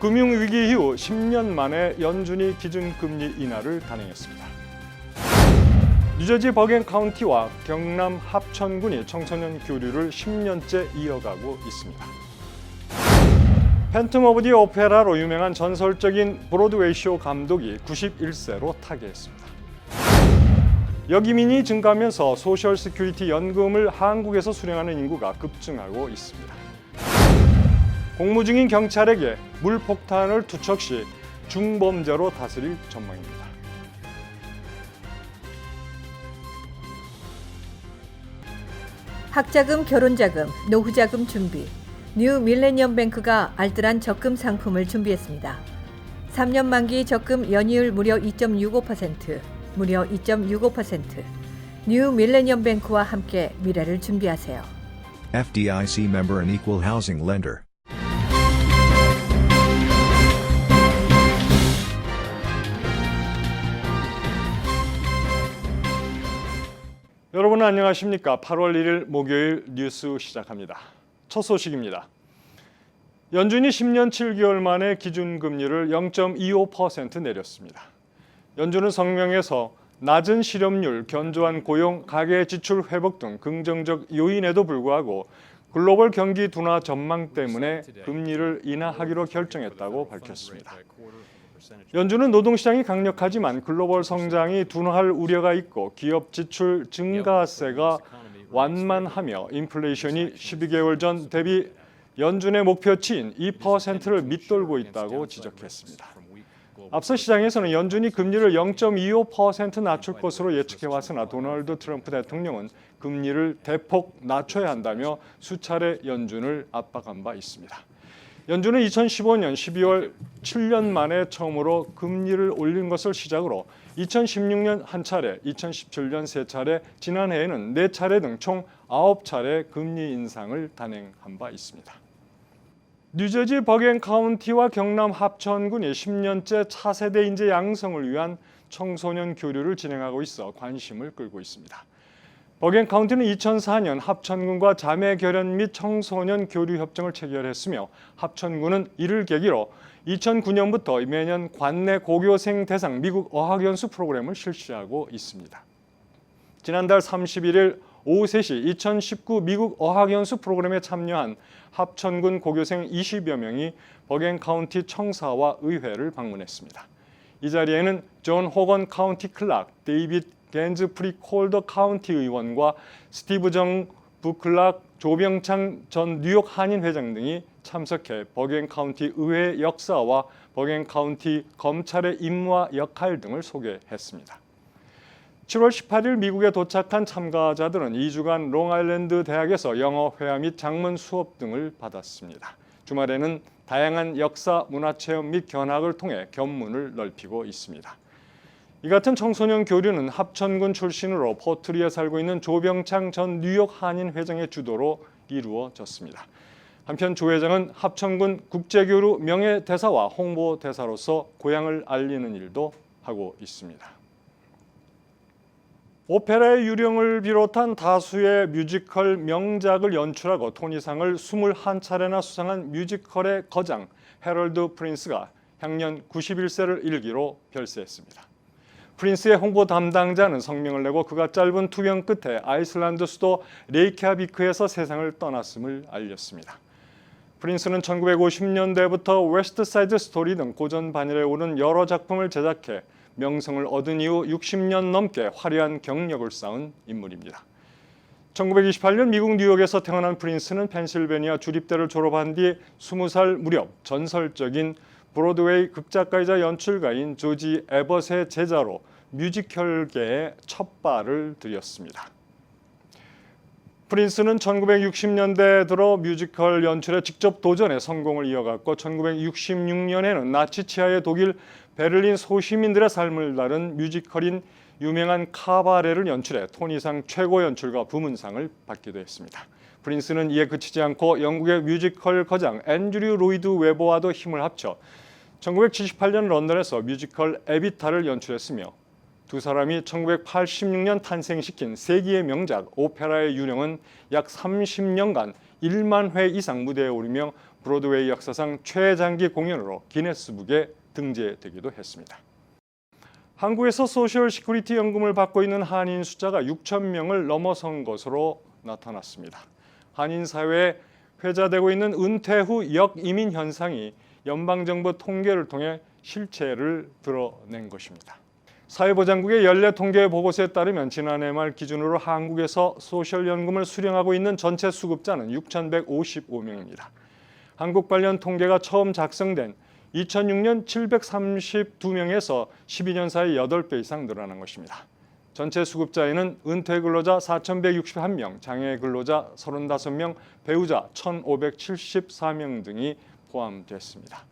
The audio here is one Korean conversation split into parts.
금융위기 이후 10년 만에 연준이 기준금리 인하를 단행했습니다. 뉴저지 버겐 카운티와 경남 합천군이 청소년 교류를 10년째 이어가고 있습니다. 팬텀 오브 디 오페라로 유명한 전설적인 브로드웨이 쇼 감독이 91세로 타계했습니다. 여기민이 증가하면서 소셜 시큐리티 연금을 한국에서 수령하는 인구가 급증하고 있습니다. 공무 중인 경찰에게 물폭탄을 투척 시 중범죄로 다스릴 전망입니다. 학자금, 결혼자금, 노후자금 준비. 뉴 밀레니엄 뱅크가 알뜰한 적금 상품을 준비했습니다. 3년 만기 적금 연이율 무려 2.65%, 무려 2.65%. 뉴 밀레니엄 뱅크와 함께 미래를 준비하세요. FDIC member and equal housing lender. 여러분 안녕하십니까? 8월 1일 목요일 뉴스 시작합니다. 첫 소식입니다. 연준이 10년 7개월 만에 기준금리를 0.25% 내렸습니다. 연준은 성명에서 낮은 실업률, 견조한 고용, 가계 지출 회복 등 긍정적 요인에도 불구하고 글로벌 경기 둔화 전망 때문에 금리를 인하하기로 결정했다고 밝혔습니다. 연준은 노동시장이 강력하지만 글로벌 성장이 둔화할 우려가 있고 기업 지출 증가세가 완만하며 인플레이션이 12개월 전 대비 연준의 목표치인 2%를 밑돌고 있다고 지적했습니다. 앞서 시장에서는 연준이 금리를 0.25% 낮출 것으로 예측해왔으나 도널드 트럼프 대통령은 금리를 대폭 낮춰야 한다며 수차례 연준을 압박한 바 있습니다. 연준은 2015년 12월 7년 만에 처음으로 금리를 올린 것을 시작으로 2016년 한 차례, 2017년 3차례, 지난해에는 4차례 등 총 9차례 금리 인상을 단행한 바 있습니다. 뉴저지 버겐 카운티와 경남 합천군이 10년째 차세대 인재 양성을 위한 청소년 교류를 진행하고 있어 관심을 끌고 있습니다. 버겐 카운티는 2004년 합천군과 자매 결연 및 청소년 교류 협정을 체결했으며 합천군은 이를 계기로 2009년부터 매년 관내 고교생 대상 미국 어학연수 프로그램을 실시하고 있습니다. 지난달 31일 오후 3시 2019 미국 어학연수 프로그램에 참여한 합천군 고교생 20여 명이 버겐 카운티 청사와 의회를 방문했습니다. 이 자리에는 존 호건 카운티 클락, 데이빗 겐즈 프리콜더 카운티 의원과 스티브 정 부클락, 조병창 전 뉴욕 한인 회장 등이 참석해 버겐 카운티 의회 역사와 버겐 카운티 검찰의 임무와 역할 등을 소개했습니다. 7월 18일 미국에 도착한 참가자들은 2주간 롱아일랜드 대학에서 영어 회화 및 작문 수업 등을 받았습니다. 주말에는 다양한 역사, 문화체험 및 견학을 통해 견문을 넓히고 있습니다. 이 같은 청소년 교류는 합천군 출신으로 포트리에 살고 있는 조병창 전 뉴욕 한인 회장의 주도로 이루어졌습니다. 한편 조 회장은 합천군 국제교류 명예대사와 홍보대사로서 고향을 알리는 일도 하고 있습니다. 오페라의 유령을 비롯한 다수의 뮤지컬 명작을 연출하고 토니상을 21차례나 수상한 뮤지컬의 거장 해럴드 프린스가 향년 91세를 일기로 별세했습니다. 프린스의 홍보 담당자는 성명을 내고 그가 짧은 투병 끝에 아이슬란드 수도 레이캬비크에서 세상을 떠났음을 알렸습니다. 프린스는 1950년대부터 웨스트사이드 스토리 등 고전 반열에 오른 여러 작품을 제작해 명성을 얻은 이후 60년 넘게 화려한 경력을 쌓은 인물입니다. 1928년 미국 뉴욕에서 태어난 프린스는 펜실베니아 주립대를 졸업한 뒤 20살 무렵 전설적인 브로드웨이 극작가이자 연출가인 조지 에벗의 제자로 뮤지컬계에 첫 발을 들였습니다. 프린스는 1960년대 들어 뮤지컬 연출에 직접 도전해 성공을 이어갔고 1966년에는 나치 치하의 독일 베를린 소시민들의 삶을 다룬 뮤지컬인 유명한 카바레를 연출해 토니상 최고 연출가 부문상을 받기도 했습니다. 프린스는 이에 그치지 않고 영국의 뮤지컬 거장 앤드류 로이드 웨버와도 힘을 합쳐 1978년 런던에서 뮤지컬 에비타를 연출했으며 두 사람이 1986년 탄생시킨 세기의 명작 오페라의 유령은 약 30년간 1만 회 이상 무대에 오르며 브로드웨이 역사상 최장기 공연으로 기네스북에 등재되기도 했습니다. 한국에서 소셜 시큐리티 연금을 받고 있는 한인 숫자가 6천 명을 넘어선 것으로 나타났습니다. 한인 사회에 회자되고 있는 은퇴 후 역이민 현상이 연방정부 통계를 통해 실체를 드러낸 것입니다. 사회보장국의 연례 통계 보고서에 따르면 지난해 말 기준으로 한국에서 소셜연금을 수령하고 있는 전체 수급자는 6,155명입니다. 한국 관련 통계가 처음 작성된 2006년 732명에서 12년 사이 8배 이상 늘어난 것입니다. 전체 수급자에는 은퇴 근로자 4,161명, 장애 근로자 35명, 배우자 1,574명 등이 포함됐습니다.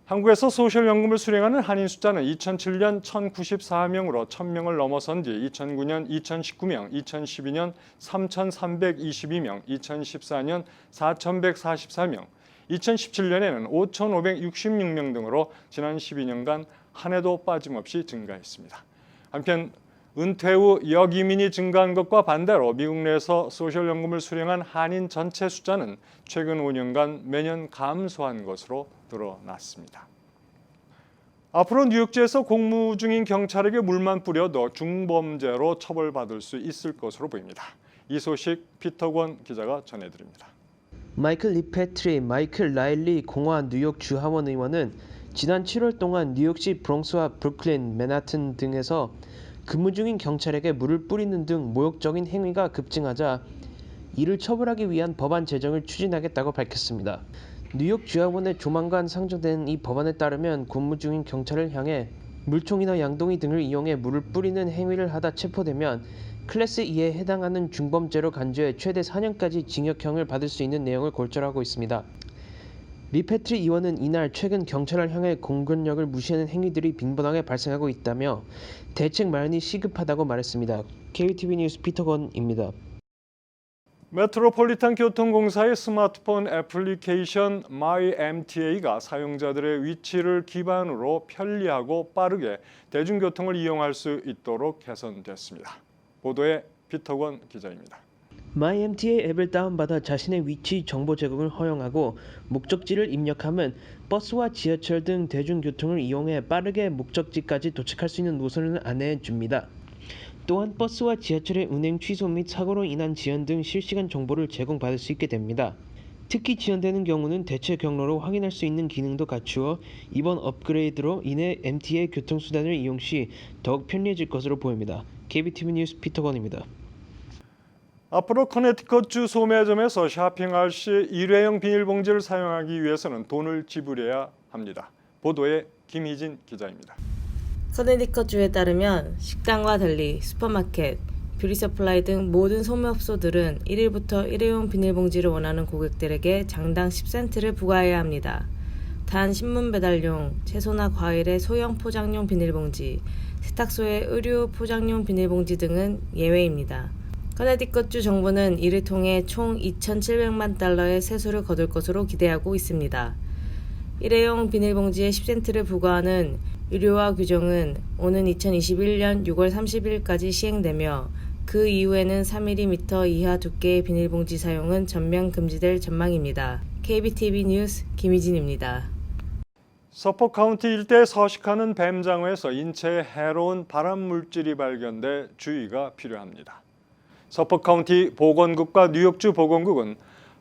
한국에서 소셜연금을 수령하는 한인 숫자는 2007년 1,094명으로 1,000명을 넘어선 뒤 2009년 2,019명, 2012년 3,322명, 2014년 4,144명, 2017년에는 5,566명 등으로 지난 12년간 한 해도 빠짐없이 증가했습니다. 한편 은퇴 후 역이민이 증가한 것과 반대로 미국 내에서 소셜연금을 수령한 한인 전체 숫자는 최근 5년간 매년 감소한 것으로 드러났습니다. 앞으로 뉴욕주에서 공무 중인 경찰에게 물만 뿌려도 중범죄로 처벌받을 수 있을 것으로 보입니다. 이 소식 피터권 기자가 전해드립니다. 마이클 리패트리, 마이클 라일리 공화 뉴욕 주하원 의원은 지난 7월 동안 뉴욕시 브롱스와 브루클린, 맨하튼 등에서 근무 중인 경찰에게 물을 뿌리는 등 모욕적인 행위가 급증하자 이를 처벌하기 위한 법안 제정을 추진하겠다고 밝혔습니다. 뉴욕 주하원에 조만간 상정되는 이 법안에 따르면 근무 중인 경찰을 향해 물총이나 양동이 등을 이용해 물을 뿌리는 행위를 하다 체포되면 클래스 2에 해당하는 중범죄로 간주해 최대 4년까지 징역형을 받을 수 있는 내용을 골자하고 있습니다. 리패트리 의원은 이날 최근 경찰을 향해 공권력을 무시하는 행위들이 빈번하게 발생하고 있다며 대책 마련이 시급하다고 말했습니다. KBTV 뉴스 피터건입니다. 메트로폴리탄 교통공사의 스마트폰 애플리케이션 MyMTA가 사용자들의 위치를 기반으로 편리하고 빠르게 대중교통을 이용할 수 있도록 개선됐습니다. 보도에 피터권 기자입니다. MyMTA 앱을 다운받아 자신의 위치 정보 제공을 허용하고 목적지를 입력하면 버스와 지하철 등 대중교통을 이용해 빠르게 목적지까지 도착할 수 있는 노선을 안내해 줍니다. 또한 버스와 지하철의 운행 취소 및 사고로 인한 지연 등 실시간 정보를 제공받을 수 있게 됩니다. 특히 지연되는 경우는 대체 경로로 확인할 수 있는 기능도 갖추어 이번 업그레이드로 인해 MTA 교통수단을 이용 시 더욱 편리해질 것으로 보입니다. KBTV 뉴스 피터건입니다. 앞으로 커네티컷주 소매점에서 쇼핑할 시 일회용 비닐봉지를 사용하기 위해서는 돈을 지불해야 합니다. 보도에 김희진 기자입니다. 커네티컷주에 따르면 식당과 달리 슈퍼마켓, 뷰티 서플라이 등 모든 소매업소들은 1일부터 일회용 비닐봉지를 원하는 고객들에게 장당 10센트를 부과해야 합니다. 단 신문 배달용, 채소나 과일의 소형 포장용 비닐봉지, 세탁소의 의류 포장용 비닐봉지 등은 예외입니다. 커네티컷주 정부는 이를 통해 총 2,700만 달러의 세수를 거둘 것으로 기대하고 있습니다. 일회용 비닐봉지에 10센트를 부과하는 유료화 규정은 오는 2021년 6월 30일까지 시행되며 그 이후에는 3mm 이하 두께의 비닐봉지 사용은 전면 금지될 전망입니다. KBTV 뉴스 김희진입니다. 서포크 카운티 일대에 서식하는 뱀장어에서 인체에 해로운 발암물질이 발견돼 주의가 필요합니다. 서포크 카운티 보건국과 뉴욕주 보건국은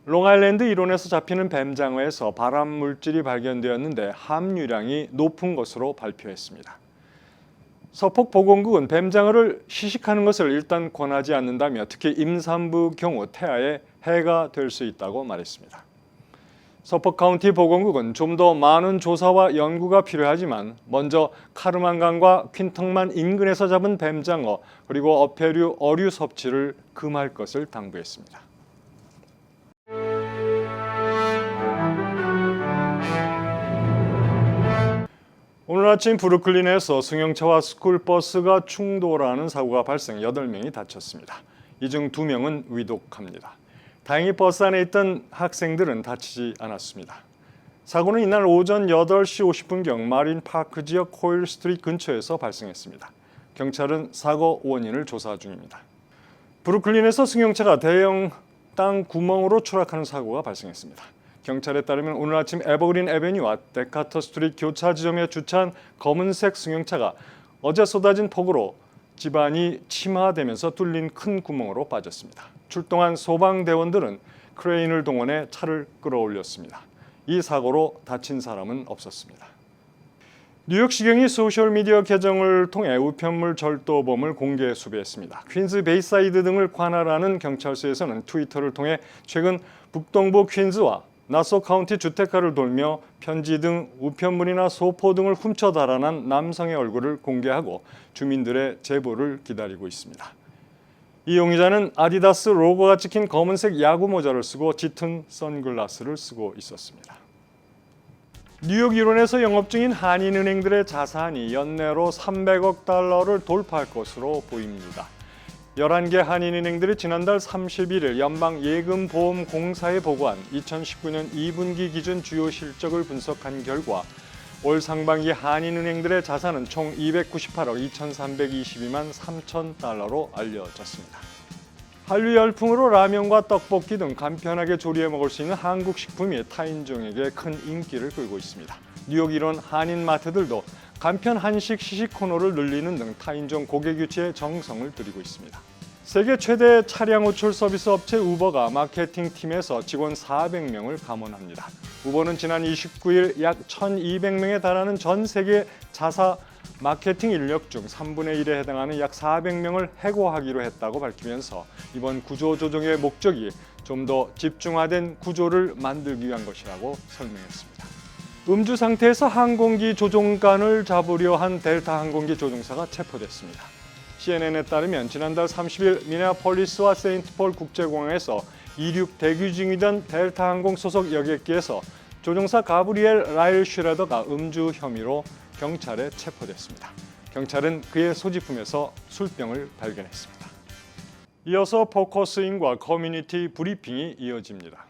롱아일랜드 일원에서 잡히는 뱀장어에서 발암물질이 발견되었는데 함유량이 높은 것으로 발표했습니다. 서포크 보건국은 뱀장어를 시식하는 것을 일단 권하지 않는다며 특히 임산부 경우 태아에 해가 될 수 있다고 말했습니다. 서포크 카운티 보건국은 좀 더 많은 조사와 연구가 필요하지만 먼저 카르만강과 퀸턴만 인근에서 잡은 뱀장어 그리고 어패류, 어류 섭취를 금할 것을 당부했습니다. 오늘 아침 브루클린에서 승용차와 스쿨버스가 충돌하는 사고가 발생 8명이 다쳤습니다. 이 중 2명은 위독합니다. 다행히 버스 안에 있던 학생들은 다치지 않았습니다. 사고는 이날 오전 8시 50분경 마린파크 지역 코일 스트리트 근처에서 발생했습니다. 경찰은 사고 원인을 조사 중입니다. 브루클린에서 승용차가 대형 땅 구멍으로 추락하는 사고가 발생했습니다. 경찰에 따르면 오늘 아침 에버그린 애베뉴와 데카터 스트리트 교차 지점에 주차한 검은색 승용차가 어제 쏟아진 폭우로 집안이 침하되면서 뚫린 큰 구멍으로 빠졌습니다. 출동한 소방대원들은 크레인을 동원해 차를 끌어올렸습니다. 이 사고로 다친 사람은 없었습니다. 뉴욕시경이 소셜미디어 계정을 통해 우편물 절도범을 공개 수배했습니다. 퀸즈 베이사이드 등을 관할하는 경찰서에서는 트위터를 통해 최근 북동부 퀸즈와 나소 카운티 주택가를 돌며 편지 등 우편물이나 소포 등을 훔쳐 달아난 남성의 얼굴을 공개하고 주민들의 제보를 기다리고 있습니다. 이 용의자는 아디다스 로고가 찍힌 검은색 야구 모자를 쓰고 짙은 선글라스를 쓰고 있었습니다. 뉴욕 일원에서 영업 중인 한인은행들의 자산이 연내로 300억 달러를 돌파할 것으로 보입니다. 11개 한인은행들이 지난달 31일 연방예금보험공사에 보고한 2019년 2분기 기준 주요 실적을 분석한 결과 올 상반기 한인은행들의 자산은 총 298억 2,322만 3천 달러로 알려졌습니다. 한류 열풍으로 라면과 떡볶이 등 간편하게 조리해 먹을 수 있는 한국 식품이 타인종에게 큰 인기를 끌고 있습니다. 뉴욕 일원 한인 마트들도 간편 한식 시식 코너를 늘리는 등 타인종 고객 유치에 정성을 들이고 있습니다. 세계 최대 차량 호출 서비스 업체 우버가 마케팅 팀에서 직원 400명을 감원합니다. 우버는 지난 29일 약 1,200명에 달하는 전 세계 자사 마케팅 인력 중 3분의 1에 해당하는 약 400명을 해고하기로 했다고 밝히면서 이번 구조 조정의 목적이 좀 더 집중화된 구조를 만들기 위한 것이라고 설명했습니다. 음주 상태에서 항공기 조종관을 잡으려 한 델타 항공기 조종사가 체포됐습니다. CNN에 따르면 지난달 30일 미네아폴리스와 세인트폴 국제공항에서 이륙 대기 중이던 델타 항공 소속 여객기에서 조종사 가브리엘 라일 슈레더가 음주 혐의로 경찰에 체포됐습니다. 경찰은 그의 소지품에서 술병을 발견했습니다. 이어서 포커스인과 커뮤니티 브리핑이 이어집니다.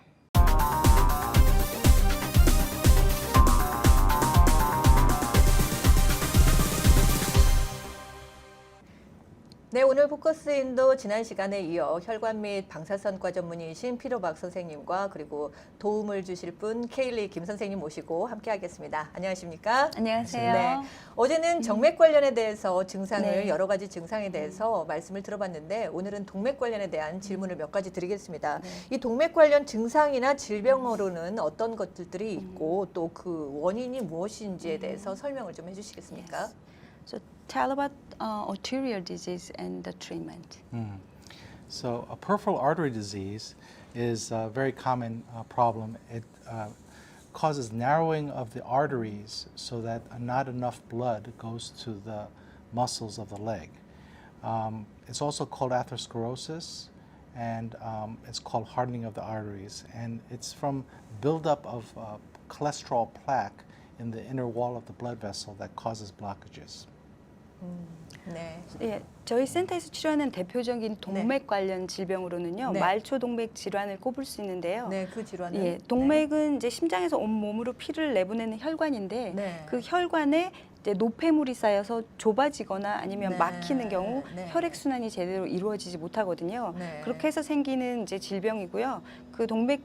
네, 오늘 포커스인도 지난 시간에 이어 혈관 및 방사선과 전문의이신 피로박 선생님과 그리고 도움을 주실 분 케일리 김 선생님 모시고 함께하겠습니다. 안녕하십니까? 안녕하세요. 네, 어제는 정맥 관련에 대해서 증상을 네. 여러 가지 증상에 대해서 말씀을 들어봤는데 오늘은 동맥 관련에 대한 질문을 몇 가지 드리겠습니다. 이 동맥 관련 증상이나 질병으로는 어떤 것들이 있고 또 그 원인이 무엇인지에 대해서 설명을 좀 해주시겠습니까? So tell about arterial disease and the treatment. So a peripheral artery disease is a very common problem. It causes narrowing of the arteries so that not enough blood goes to the muscles of the leg. It's also called atherosclerosis, and it's called hardening of the arteries. And it's from buildup of cholesterol plaque in the inner wall of the blood vessel that causes blockages. 네. 예, 저희 센터에서 치료하는 대표적인 동맥 관련 질병으로는요, 네. 말초동맥 질환을 꼽을 수 있는데요. 네, 그 질환은 예, 동맥은 이제 심장에서 온 몸으로 피를 내보내는 혈관인데 네. 그 혈관에 이제 노폐물이 쌓여서 좁아지거나 아니면 네. 막히는 경우 네. 혈액 순환이 제대로 이루어지지 못하거든요. 네. 그렇게 해서 생기는 이제 질병이고요. 그 동맥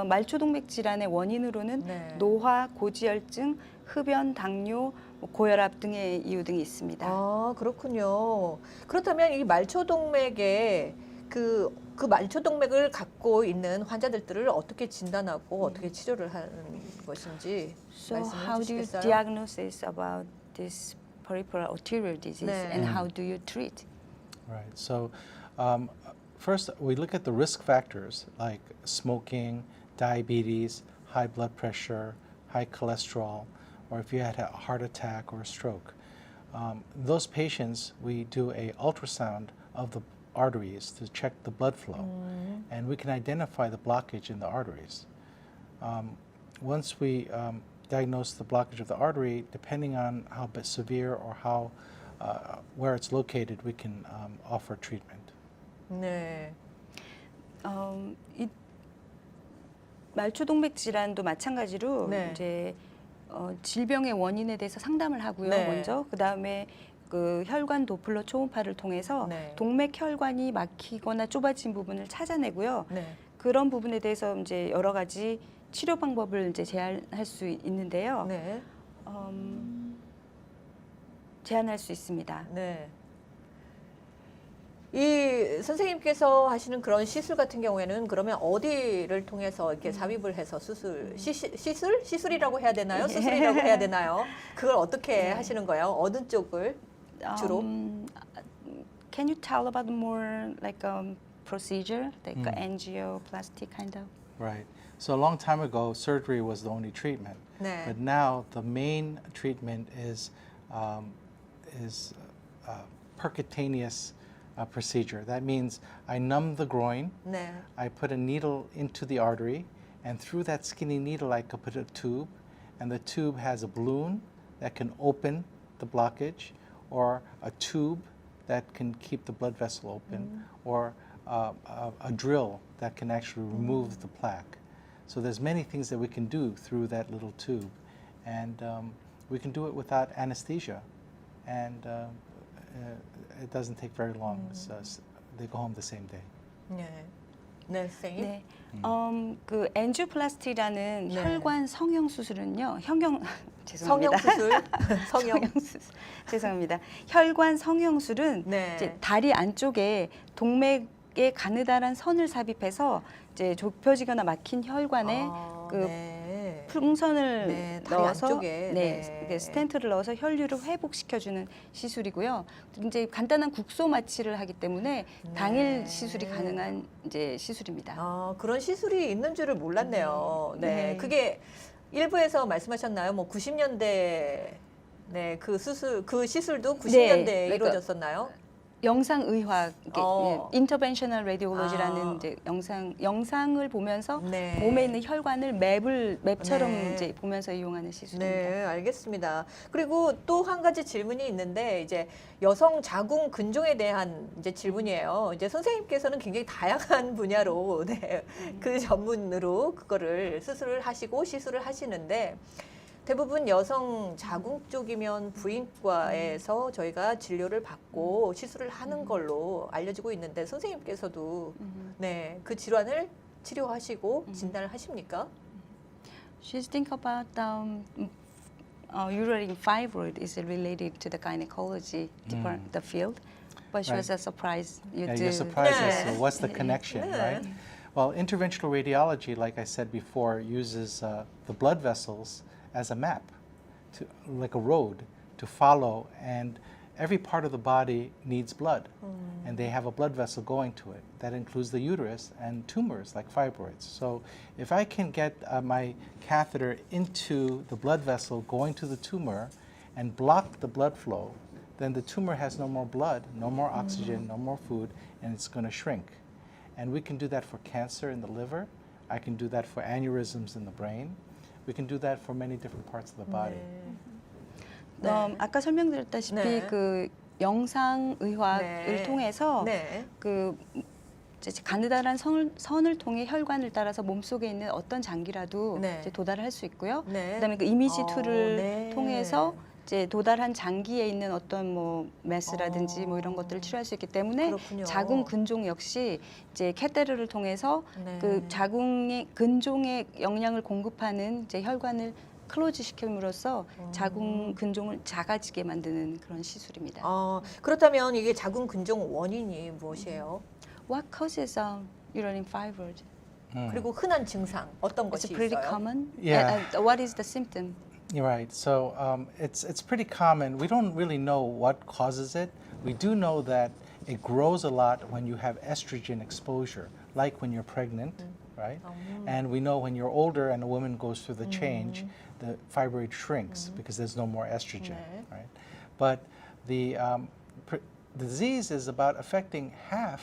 말초동맥 질환의 원인으로는 네. 노화, 고지혈증, 흡연, 당뇨, 고혈압 등의 이유 등이 있습니다. 아, 그렇군요. 그렇다면 이 말초동맥에 그 말초동맥을 갖고 있는 환자들을 어떻게 진단하고 어떻게 치료를 하는 것인지 So 말씀해 how do you 주시겠어요? diagnose about this peripheral arterial disease 네. and how do you treat? Right. So first we look at the risk factors like smoking, diabetes, high blood pressure, high cholesterol, or if you had a heart attack or a stroke. Those patients, we do a ultrasound of the arteries to check the blood flow, and we can identify the blockage in the arteries. Once we diagnose the blockage of the artery, depending on how severe or how where it's located, we can offer treatment. 네. 이 말초동맥 질환도 마찬가지로 네. 이제 질병의 원인에 대해서 상담을 하고요. 네. 먼저 그 다음에 그 혈관 도플러 초음파를 통해서 네. 동맥 혈관이 막히거나 좁아진 부분을 찾아내고요. 네. 그런 부분에 대해서 이제 여러 가지 치료 방법을 이제 제안할 수 있는데요. 네. 제안할 수 있습니다. 네. 이 선생님께서 하시는 그런 시술 같은 경우에는 그러면 어디를 통해서 이렇게 삽입을 해서 시술이라고 해야 되나요? 수술이라고 해야 되나요? 그걸 어떻게 하시는 거예요? 어느 쪽을 주로? Can you tell about more like procedure, like angioplasty kind of? Right. So a long time ago, surgery was the only treatment. 네. But now the main treatment is percutaneous procedure. That means I numb the groin, 네. I put a needle into the artery, and through that skinny needle I could put a tube, and the tube has a balloon that can open the blockage, or a tube that can keep the blood vessel open, or a drill that can actually remove the plaque. So there's many things that we can do through that little tube, and we can do it without anesthesia, and it doesn't take very long. They go home the same day. 네. 네, 선생님. 네. 그 엔지오플라스티라는 네. 혈관 성형 수술은요. 성형 죄송합니다. 수술. 성형. 수술. 죄송합니다. 혈관 성형술은 네. 이제 다리 안쪽에 동맥에 가느다란 선을 삽입해서 이제 좁혀지거나 막힌 혈관에 그 네. 풍선을 네, 다리 넣어서 안쪽에. 네, 이게 스텐트를 넣어서 혈류를 회복시켜주는 시술이고요. 이제 간단한 국소 마취를 하기 때문에 네. 당일 시술이 가능한 이제 시술입니다. 그런 시술이 있는 줄을 몰랐네요. 네. 네. 그게 일부에서 말씀하셨나요? 뭐 90년대 네, 그 시술도 90년대에 그러니까 이루어졌었나요? 영상의학, 인터벤셔널 레디올로지라는 아. 이제 영상을 보면서 네. 몸에 있는 혈관을 맵처럼 네. 이제 보면서 이용하는 시술입니다. 네, 알겠습니다. 그리고 또 한 가지 질문이 있는데 이제 여성 자궁 근종에 대한 이제 질문이에요. 이제 선생님께서는 굉장히 다양한 분야로 네, 그 전문으로 그거를 수술을 하시고 시술을 하시는데 대부분 여성 자궁 쪽이면 부인과에서 저희가 진료를 받고 시술을 하는 걸로 알려지고 있는데 선생님께서도 네, 그 질환을 치료하시고 진단을 하십니까? She's think about uterine fibroid is related to the gynecology department, the field, but she was surprised. Yeah, you're surprised as to Yeah. what's the connection, Yeah. right? Well, interventional radiology, like I said before, uses the blood vessels as a map, like a road to follow, and every part of the body needs blood, and they have a blood vessel going to it. That includes the uterus and tumors like fibroids. So if I can get my catheter into the blood vessel going to the tumor and block the blood flow, then the tumor has no more blood, no more oxygen, no more food, and it's going to shrink. And we can do that for cancer in the liver. I can do that for aneurysms in the brain. We can do that for many different parts of the body. 네. 아까 설명드렸다시피 네. 그 영상의학을 네. 통해서 네. 그 이제 가느다란 선을 통해 혈관을 따라서 몸속에 있는 어떤 장기라도 네. 이제 도달할 수 있고요. 네. 그다음에 그 이미지 툴을 네. 통해서 이제 도달한 장기에 있는 어떤 뭐 메스라든지 뭐 이런 것들을 치료할 수 있기 때문에 그렇군요. 자궁 근종 역시 이제 캐테르를 통해서 네. 그 자궁의 근종에 영양을 공급하는 이제 혈관을 클로즈 시킴으로써 자궁 근종을 작아지게 만드는 그런 시술입니다. 그렇다면 이게 자궁 근종 원인이 무엇이에요? What causes uterine fibroid? 그리고 흔한 증상 어떤 It's 것이 pretty 있어요? common. Yeah. And what is the symptom? You're right. So it's pretty common. We don't really know what causes it. We do know that it grows a lot when you have estrogen exposure, like when you're pregnant, right? And we know when you're older and a woman goes through the change, the fibroid shrinks because there's no more estrogen, 네. right? But the disease is about affecting half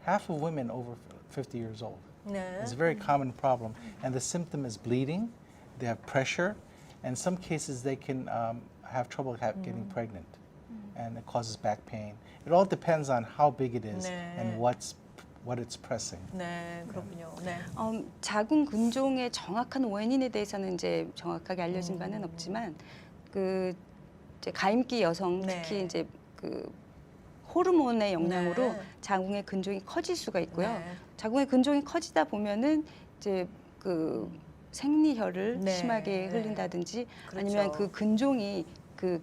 of women over 50 years old. 네. It's a very common problem. And the symptom is bleeding, they have pressure, and in some cases they can have trouble getting pregnant. And it causes back pain. It all depends on how big it is 네. and what it's pressing. 네, 그렇군요. 네. 자궁 근종의 정확한 원인에 대해서는 이제 정확하게 알려진 바는 없지만 그 이제 가임기 여성 네. 특히 이제 그 호르몬의 영향으로 네. 자궁의 근종이 커질 수가 있고요. 네. 자궁의 근종이 커지다 보면은 이제 그 생리혈을 네. 심하게 흘린다든지 그렇죠. 아니면 그 근종이 그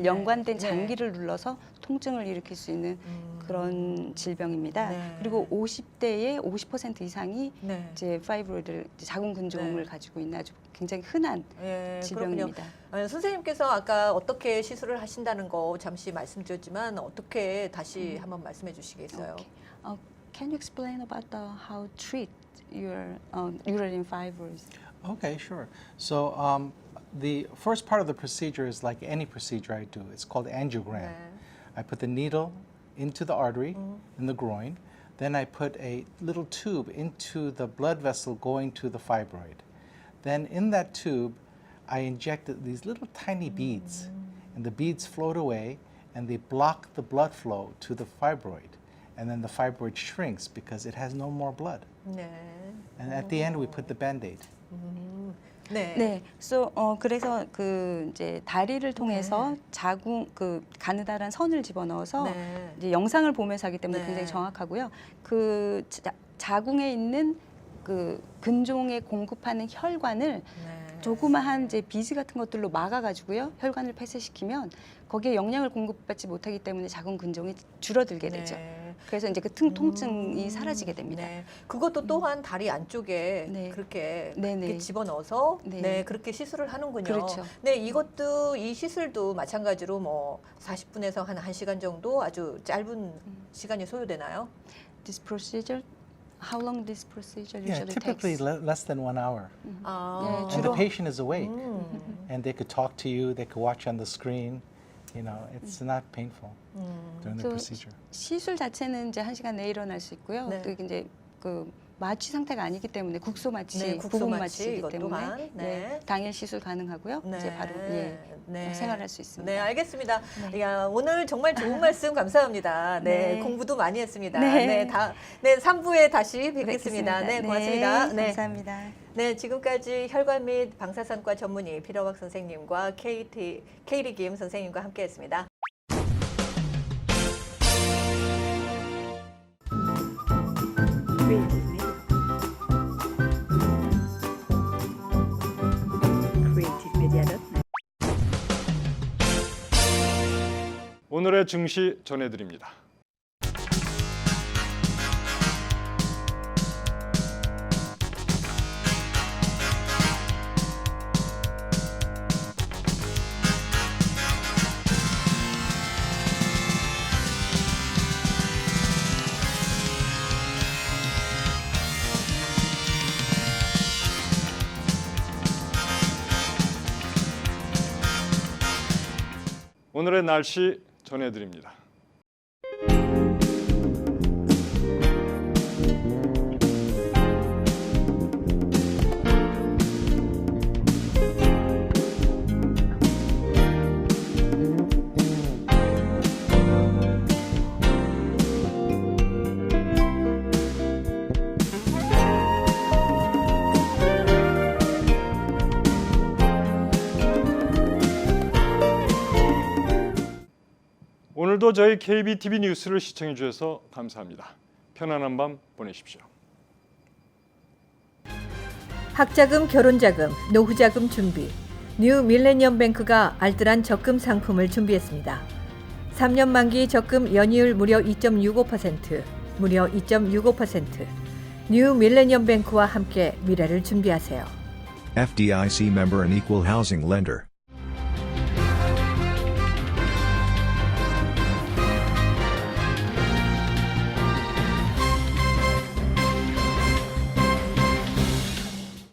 연관된 장기를 눌러서 통증을 일으킬 수 있는 그런 질병입니다. 네. 그리고 50대의 50% 이상이 네. 이제 파이브로이드 자궁 근종을 네. 가지고 있는 아주 굉장히 흔한 예, 질병입니다. 그렇군요. 선생님께서 아까 어떻게 시술을 하신다는 거 잠시 말씀드렸지만 어떻게 다시 한번 말씀해 주시겠어요? Okay. Can you explain about how to treat your uterine fibroids? Okay, sure. So the first part of the procedure is like any procedure I do. It's called angiogram. I put the needle into the artery in the groin. Then I put a little tube into the blood vessel going to the fibroid. Then in that tube, I injected these little tiny beads. And the beads float away and they block the blood flow to the fibroid. And then the fibroid shrinks because it has no more blood. 네. And at the end, we put the Band-Aid. 네. 네, 그래서 그 이제 다리를 통해서 자궁 그 가느다란 선을 집어넣어서 네. 이제 영상을 보면서 하기 때문에 네. 굉장히 정확하고요. 그 자궁에 있는 그 근종에 공급하는 혈관을 네. 조그마한 이제 비즈 같은 것들로 막아가지고요, 혈관을 폐쇄시키면 거기에 영양을 공급받지 못하기 때문에 자궁 근종이 줄어들게 되죠. 네. 그래서 이제 그 통증이 사라지게 됩니다. 네. 그것도 또한 다리 안쪽에 네. 그렇게 네네. 이렇게 집어넣어서 네. 네. 그렇게 시술을 하는군요. 그렇죠. 네, 이 시술도 마찬가지로 뭐 40분에서 한 1시간 정도 아주 짧은 시간이 소요되나요? This procedure, how long this procedure Yeah, usually typically takes? less than 1 hour. 아. 네, And the 주로 patient is awake. 음. And they could talk to you, they could watch on the screen. You know, it's not painful during the So procedure. 시술 자체는 이제 1시간 내에 일어날 수 있고요. 네. 또 이제 그 마취 상태가 아니기 때문에 국소 마취, 네, 국소 부분 마취 마취이기 이것 때문에 또한, 네. 네, 당일 시술 가능하고요. 이제 바로 네. 생활할 수 있습니다. 네, 알겠습니다. 네. 야, 오늘 정말 좋은 말씀 감사합니다. 네, 네. 공부도 많이 했습니다. 네. 네, 3부에 다시 뵙겠습니다. 네, 고맙습니다. 네, 감사합니다. 네, 지금까지 혈관 및 방사선과 전문의 피러박 선생님과 케이리 김 선생님과 함께했습니다. 오늘의 증시 전해드립니다. 오늘의 날씨 전해드립니다. 오늘도 저희 KBTV 뉴스를 시청해 주셔서 감사합니다. 편안한 밤 보내십시오. 학자금, 결혼자금, 노후자금 준비. 뉴 밀레니엄 뱅크가 알뜰한 적금 상품을 준비했습니다. 3년 만기 적금 연이율 무려 2.65%, 무려 2.65%. 뉴 밀레니엄 뱅크와 함께 미래를 준비하세요. FDIC member and equal housing lender.